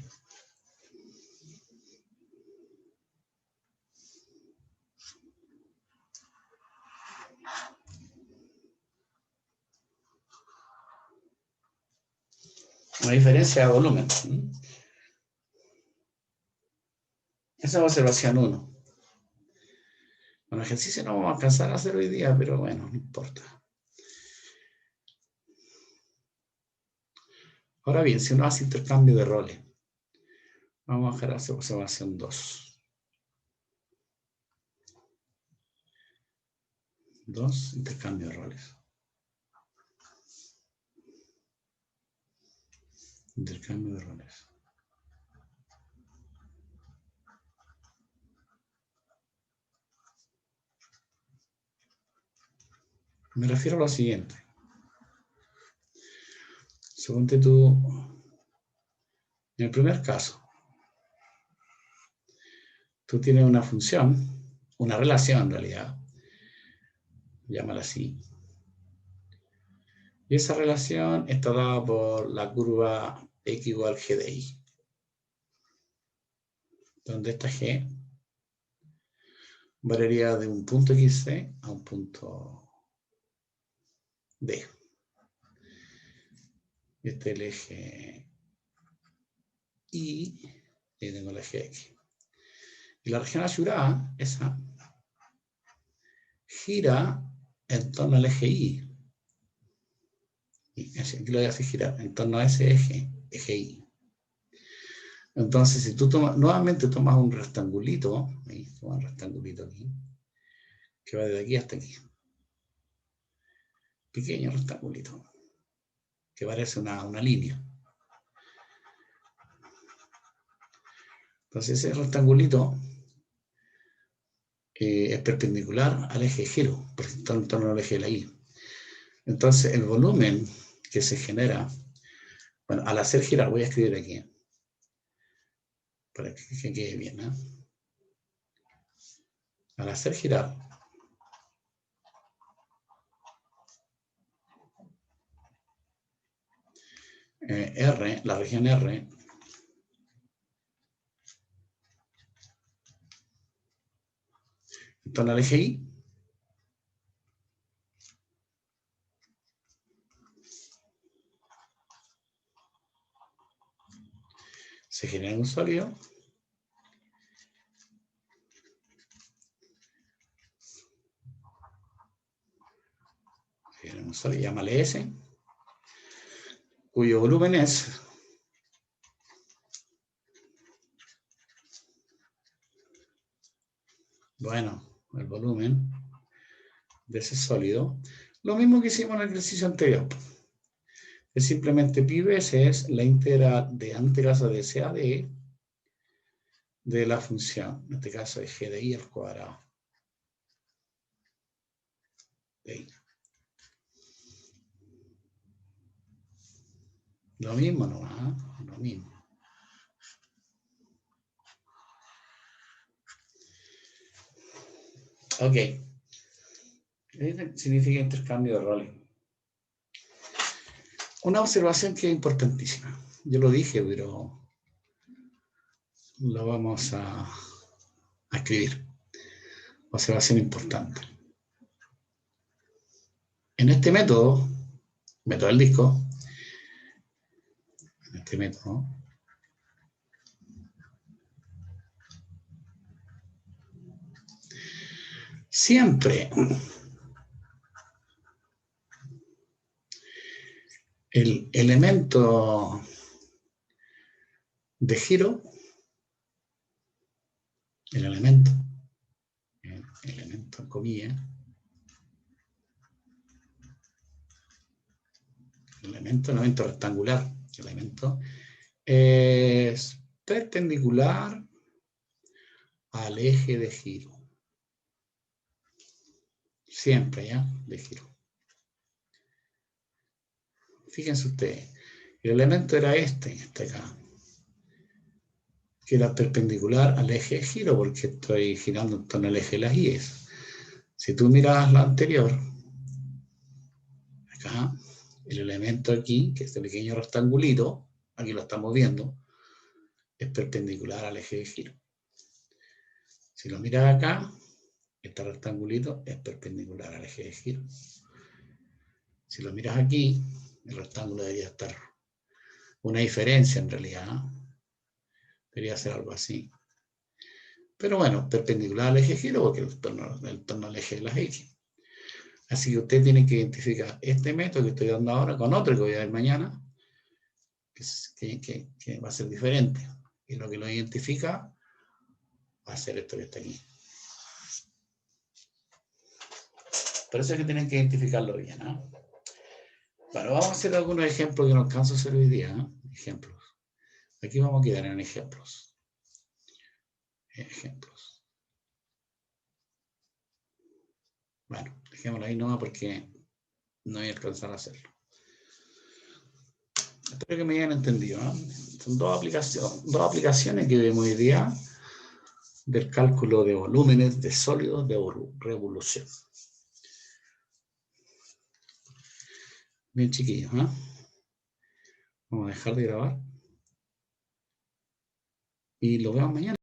Una diferencia de volumen. Esa es observación 1. Bueno, ejercicio no vamos a alcanzar a hacer hoy día, pero bueno, no importa. Ahora bien, si uno hace intercambio de roles, vamos a dejar hacer observación 2. 2, intercambio de roles. Intercambio de roles. Me refiero a lo siguiente. Suponte tú, en el primer caso, tú tienes una función, una relación en realidad, llámala así, y esa relación está dada por la curva x igual g de y, donde esta g variaría de un punto xc a un punto d. Este es el eje y tengo el eje x. Y la región azurada, esa, gira en torno al eje y. Y aquí lo voy a hacer girar en torno a ese eje y. Entonces, si tú nuevamente tomas un rectangulito, ahí, toma un rectangulito aquí, que va de aquí hasta aquí. Pequeño rectangulito, que parece una línea. Entonces, ese rectangulito es perpendicular al eje giro, porque está en torno al eje de la y. Entonces, el volumen que se genera, bueno, al hacer girar, voy a escribir aquí, para que quede bien, ¿eh? Al hacer girar R, la región R, en torno al eje y, se genera un sólido un sólido, llámale S, cuyo volumen es el volumen de ese sólido, lo mismo que hicimos en el ejercicio anterior. Es simplemente pi veces es la integral de antegrasa de SA de E de la función, en este caso es g de I al cuadrado. De I. Lo mismo nomás, ¿eh? Lo mismo. Ok. Significa intercambio de roles. Una observación que es importantísima. Yo lo dije, pero lo vamos a escribir. Observación importante. En este método del disco, en este método, siempre el elemento de giro, el elemento en comillas, el elemento rectangular, es perpendicular al eje de giro. Siempre, ¿ya? De giro. Fíjense ustedes, el elemento era este acá, que era perpendicular al eje de giro, porque estoy girando en torno al eje de las IES. Si tú miras la anterior, acá, el elemento aquí, que es este pequeño rectangulito, aquí lo estamos viendo, es perpendicular al eje de giro. Si lo miras acá, este rectangulito es perpendicular al eje de giro. Si lo miras aquí, el rectángulo debería estar una diferencia en realidad, ¿no? Debería ser algo así. Pero bueno, perpendicular al eje de giro porque el torno al eje de las X. Así que usted tiene que identificar este método que estoy dando ahora con otro que voy a ver mañana, que va a ser diferente. Y lo que lo identifica va a ser esto que está aquí. Por eso es que tienen que identificarlo bien, ¿no? Bueno, vamos a hacer algunos ejemplos que no alcanzo a hacer hoy día, ¿no? Ejemplos. Aquí vamos a quedar en ejemplos. Ejemplos. Bueno, dejémoslo ahí nomás porque no voy a alcanzar a hacerlo. Espero que me hayan entendido, ¿no? Son dos aplicaciones que vemos hoy día del cálculo de volúmenes de sólidos de revolución. Bien chiquillos, ¿eh? Vamos a dejar de grabar y lo vemos mañana.